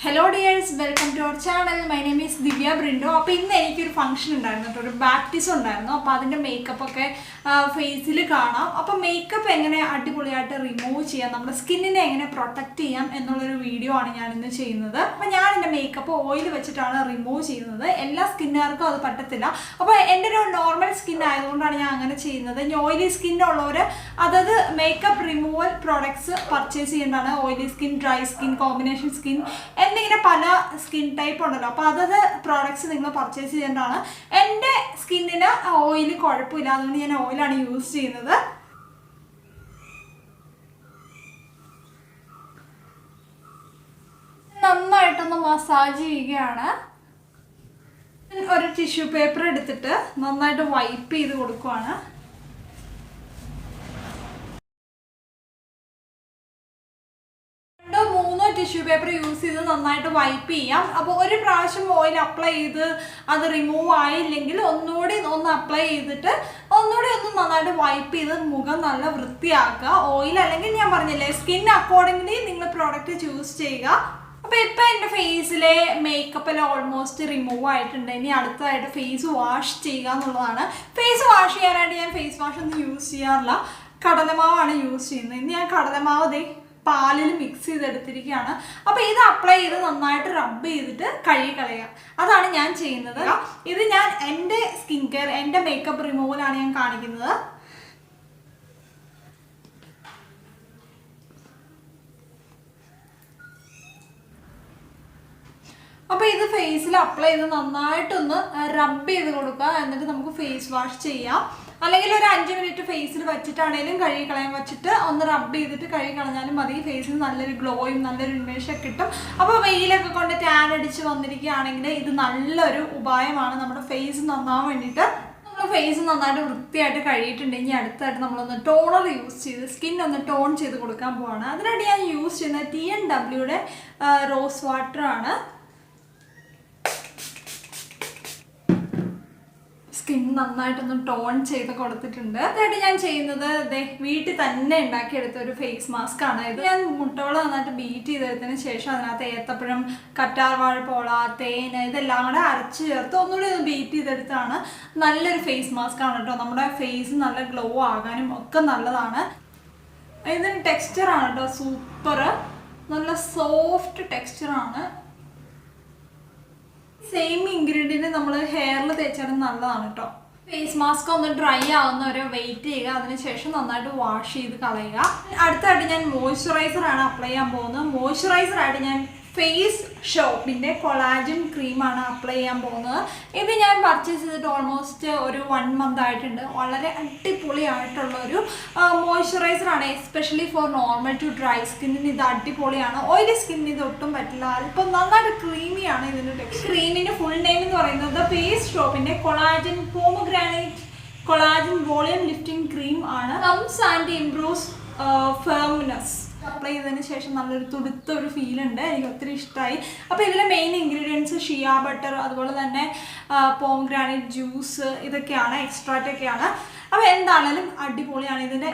Hello dears, welcome to our channel. My name is Divya Brindo. അപ്പോൾ ഇന്ന് എനിക്കൊരു function ഉണ്ടായിരുന്നു കേട്ടോ, ഒരു ബാപ്റ്റിസം ഉണ്ടായിരുന്നു. അപ്പോൾ അതിൻ്റെ മേക്കപ്പ് ഒക്കെ ഫേസിൽ കാണാം. അപ്പോൾ മേക്കപ്പ് എങ്ങനെ അടിപൊളിയായിട്ട് റിമൂവ് ചെയ്യാം, നമ്മുടെ സ്കിന്നിനെ എങ്ങനെ പ്രൊട്ടക്റ്റ് ചെയ്യാം എന്നുള്ളൊരു വീഡിയോ ആണ് ഞാൻ ഇന്ന് ചെയ്യുന്നത്. അപ്പോൾ ഞാൻ എൻ്റെ മേക്കപ്പ് ഓയിൽ വെച്ചിട്ടാണ് റിമൂവ് ചെയ്യുന്നത്. എല്ലാ സ്കിന്നുകാർക്കും അത് പറ്റത്തില്ല. അപ്പോൾ എൻ്റെ ഒരു നോർമൽ സ്കിൻ ആയതുകൊണ്ടാണ് ഞാൻ അങ്ങനെ ചെയ്യുന്നത്. ഇനി ഓയിലി സ്കിന്നുള്ളവർ അതായത് മേക്കപ്പ് റിമൂവൽ പ്രോഡക്ട്സ് പർച്ചേസ് ചെയ്യേണ്ടതാണ്. Oily skin, dry skin, combination skin എന്നിങ്ങനെ പല സ്കിൻ ടൈപ്പ് ഉണ്ടല്ലോ. അപ്പോൾ അതത് പ്രോഡക്ട്സ് നിങ്ങൾ പർച്ചേസ് ചെയ്യേണ്ടതാണ്. എൻ്റെ സ്കിന്നിന് ഓയിൽ കുഴപ്പമില്ല, അതുകൊണ്ട് ഞാൻ ഓയിലാണ് യൂസ് ചെയ്യുന്നത്. നന്നായിട്ടൊന്ന് മസാജ് ചെയ്യുകയാണ്. ഒരു ടിഷ്യൂ പേപ്പർ എടുത്തിട്ട് നന്നായിട്ട് വൈപ്പ് ചെയ്ത് കൊടുക്കുവാണ്. ടിഷ്യൂ പേപ്പർ യൂസ് ചെയ്ത് നന്നായിട്ട് വൈപ്പ് ചെയ്യാം. അപ്പോൾ ഒരു പ്രാവശ്യം ഓയിൽ അപ്ലൈ ചെയ്ത് അത് റിമൂവ് ആയില്ലെങ്കിൽ ഒന്നുകൂടി ഒന്ന് അപ്ലൈ ചെയ്തിട്ട് ഒന്നുകൂടി ഒന്ന് നന്നായിട്ട് വൈപ്പ് ചെയ്ത് മുഖം നല്ല വൃത്തിയാക്കുക. ഓയിൽ അല്ലെങ്കിൽ ഞാൻ പറഞ്ഞില്ലേ, സ്കിൻ അക്കോർഡിംഗ്ലി നിങ്ങൾ പ്രോഡക്റ്റ് ചൂസ് ചെയ്യുക. അപ്പോൾ ഇപ്പം എൻ്റെ ഫേസിലെ മേക്കപ്പ് എല്ലാം ഓൾമോസ്റ്റ് റിമൂവ് ആയിട്ടുണ്ട്. ഇനി അടുത്തതായിട്ട് ഫേസ് വാഷ് ചെയ്യുക എന്നുള്ളതാണ്. ഫേസ് വാഷ് ചെയ്യാനായിട്ട് ഞാൻ ഫേസ് വാഷ് ഒന്നും യൂസ് ചെയ്യാറില്ല, കടലമാവാണ് യൂസ് ചെയ്യുന്നത്. ഇന്ന് ഞാൻ കടലമാവ് പാലിൽ മിക്സ് ചെയ്തെടുത്തിരിക്കുകയാണ്. അപ്പോൾ ഇത് അപ്ലൈ ചെയ്ത് നന്നായിട്ട് റബ്ബ് ചെയ്തിട്ട് കഴുകി കളയുക, അതാണ് ഞാൻ ചെയ്യുന്നത്. ഇത് ഞാൻ എൻ്റെ സ്കിൻ കെയർ, എൻ്റെ മേക്കപ്പ് റിമൂവലാണ് ഞാൻ കാണിക്കുന്നത്. അപ്പോൾ ഇത് ഫേസിൽ അപ്ലൈ ചെയ്ത് നന്നായിട്ടൊന്ന് റബ്ബ് ചെയ്ത് കൊടുക്കുക. എന്നിട്ട് നമുക്ക് ഫേസ് വാഷ് ചെയ്യാം. അല്ലെങ്കിൽ ഒരു 5 മിനിറ്റ് ഫേസിൽ വെച്ചിട്ടാണെങ്കിലും കഴുകി കളയാൻ വെച്ചിട്ട് ഒന്ന് റബ്ബ് ചെയ്തിട്ട് കഴുകി കളഞ്ഞാലും മതി. ഫേസിന് നല്ലൊരു ഗ്ലോയും നല്ലൊരു ഉന്മേഷമൊക്കെ കിട്ടും. അപ്പോൾ വെയിലൊക്കെ കൊണ്ട് ടാൻ അടിച്ച് വന്നിരിക്കുകയാണെങ്കിൽ ഇത് നല്ലൊരു ഉപായമാണ് നമ്മുടെ ഫേസ് നന്നാവാൻ വേണ്ടിയിട്ട്. നമ്മൾ ഫേസ് നന്നായിട്ട് വൃത്തിയായിട്ട് കഴുകിയിട്ടുണ്ടെങ്കിൽ അടുത്തായിട്ട് നമ്മളൊന്ന് ടോണർ യൂസ് ചെയ്ത് സ്കിൻ ഒന്ന് ടോൺ ചെയ്ത് കൊടുക്കാൻ പോവാണ്. അതിനായിട്ട് ഞാൻ യൂസ് ചെയ്യുന്നത് TNWയുടെ റോസ് വാട്ടറാണ്. സ്കിൻ നന്നായിട്ടൊന്ന് ടോൺ ചെയ്ത് കൊടുത്തിട്ടുണ്ട്. അതായിട്ട് ഞാൻ ചെയ്യുന്നത് വീട്ടിൽ തന്നെ ഉണ്ടാക്കിയെടുത്ത ഒരു ഫേസ് മാസ്ക് ആണ്. ഇത് ഞാൻ മുട്ടകൾ നന്നായിട്ട് ബീറ്റ് ചെയ്തെടുത്തതിന് ശേഷം അതിനകത്ത് ഏത്തപ്പഴം, കറ്റാർവാഴപ്പോള, തേൻ ഇതെല്ലാം കൂടെ അരച്ച് ചേർത്ത് ഒന്നുകൂടി ഒന്ന് ബീറ്റ് ചെയ്തെടുത്താണ്. നല്ലൊരു ഫേസ് മാസ്ക് ആണ് കേട്ടോ. നമ്മുടെ ഫേസ് നല്ല ഗ്ലോ ആകാനും ഒക്കെ നല്ലതാണ്. ഇതിന് ടെക്സ്ചറാണ് കേട്ടോ സൂപ്പർ, നല്ല സോഫ്റ്റ് ടെക്സ്ചറാണ്. സെയിം ഇൻഗ്രീഡിയൻറ്റ് നമ്മൾ ഹെയറിൽ തേച്ചാലും നല്ലതാണ് കേട്ടോ. ഫേസ് മാസ്ക് ഒന്ന് ഡ്രൈ ആവുന്നവരെ വെയിറ്റ് ചെയ്യുക, അതിനുശേഷം നന്നായിട്ട് വാഷ് ചെയ്ത് കളയുക. അടുത്തായിട്ട് ഞാൻ മോയ്സ്ചറൈസറാണ് അപ്ലൈ ചെയ്യാൻ പോകുന്നത്. മോയ്സ്ചറൈസറായിട്ട് ഞാൻ ഫേസ് ഷോപ്പിൻ്റെ കൊളാജൻ ക്രീമാണ് അപ്ലൈ ചെയ്യാൻ പോകുന്നത്. ഇത് ഞാൻ പർച്ചേസ് ചെയ്തിട്ട് ഓൾമോസ്റ്റ് ഒരു 1 മന്ത് ആയിട്ടുണ്ട്. വളരെ അടിപൊളിയായിട്ടുള്ള ഒരു മോയ്സ്ചറൈസറാണ്, especially for normal to dry സ്കിന്നിന് ഇത് അടിപൊളിയാണ്. ഓയിലി സ്കിന്നിന് ഇത് ഒട്ടും പറ്റില്ല. അല്പം നന്നായിട്ട് ക്രീമിയാണ് ഇതിൻ്റെ ടെക്സ്ചർ. ക്രീമിൻ്റെ ഫുൾ നെയിം എന്ന് പറയുന്നത് ഫേസ് ഷോപ്പിൻ്റെ collagen pomegranate collagen volume lifting cream ആണ്. Comes and improves firmness. Apply ചെയ്തതിന് ശേഷം നല്ലൊരു തുടുത്തൊരു ഫീലുണ്ട്, എനിക്ക് ഒത്തിരി ഇഷ്ടമായി. അപ്പോൾ ഇതിലെ മെയിൻ ഇൻഗ്രീഡിയൻസ് ഷിയ ബട്ടർ, അതുപോലെ തന്നെ പോംഗ്രാനൈറ്റ് ജ്യൂസ്, ഇതൊക്കെയാണ്, എക്സ്ട്രാക്റ്റൊക്കെയാണ്. അപ്പോൾ എന്താണെങ്കിലും അടിപൊളിയാണ്. ഇതിൻ്റെ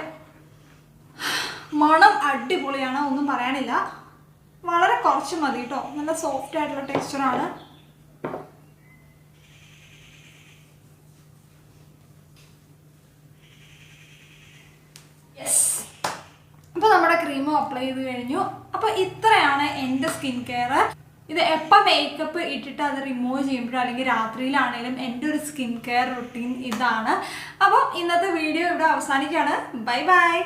മണം അടിപൊളിയാണ്, ഒന്നും പറയാനില്ല. വളരെ കുറച്ച് മതി കേട്ടോ, നല്ല സോഫ്റ്റ് ആയിട്ടുള്ള ടെക്സ്ചറാണ്. അപ്പോൾ നമ്മുടെ ക്രീമും അപ്ലൈ ചെയ്ത് കഴിഞ്ഞു. അപ്പോൾ ഇത്രയാണ് എൻ്റെ സ്കിൻ കെയർ. ഇത് എപ്പോൾ മേക്കപ്പ് ഇട്ടിട്ട് അത് റിമൂവ് ചെയ്യുമ്പോഴോ അല്ലെങ്കിൽ രാത്രിയിലാണെങ്കിലും എൻ്റെ ഒരു സ്കിൻ കെയർ റുട്ടീൻ ഇതാണ്. അപ്പോൾ ഇന്നത്തെ വീഡിയോ ഇവിടെ അവസാനിക്കുകയാണ്. Bye bye.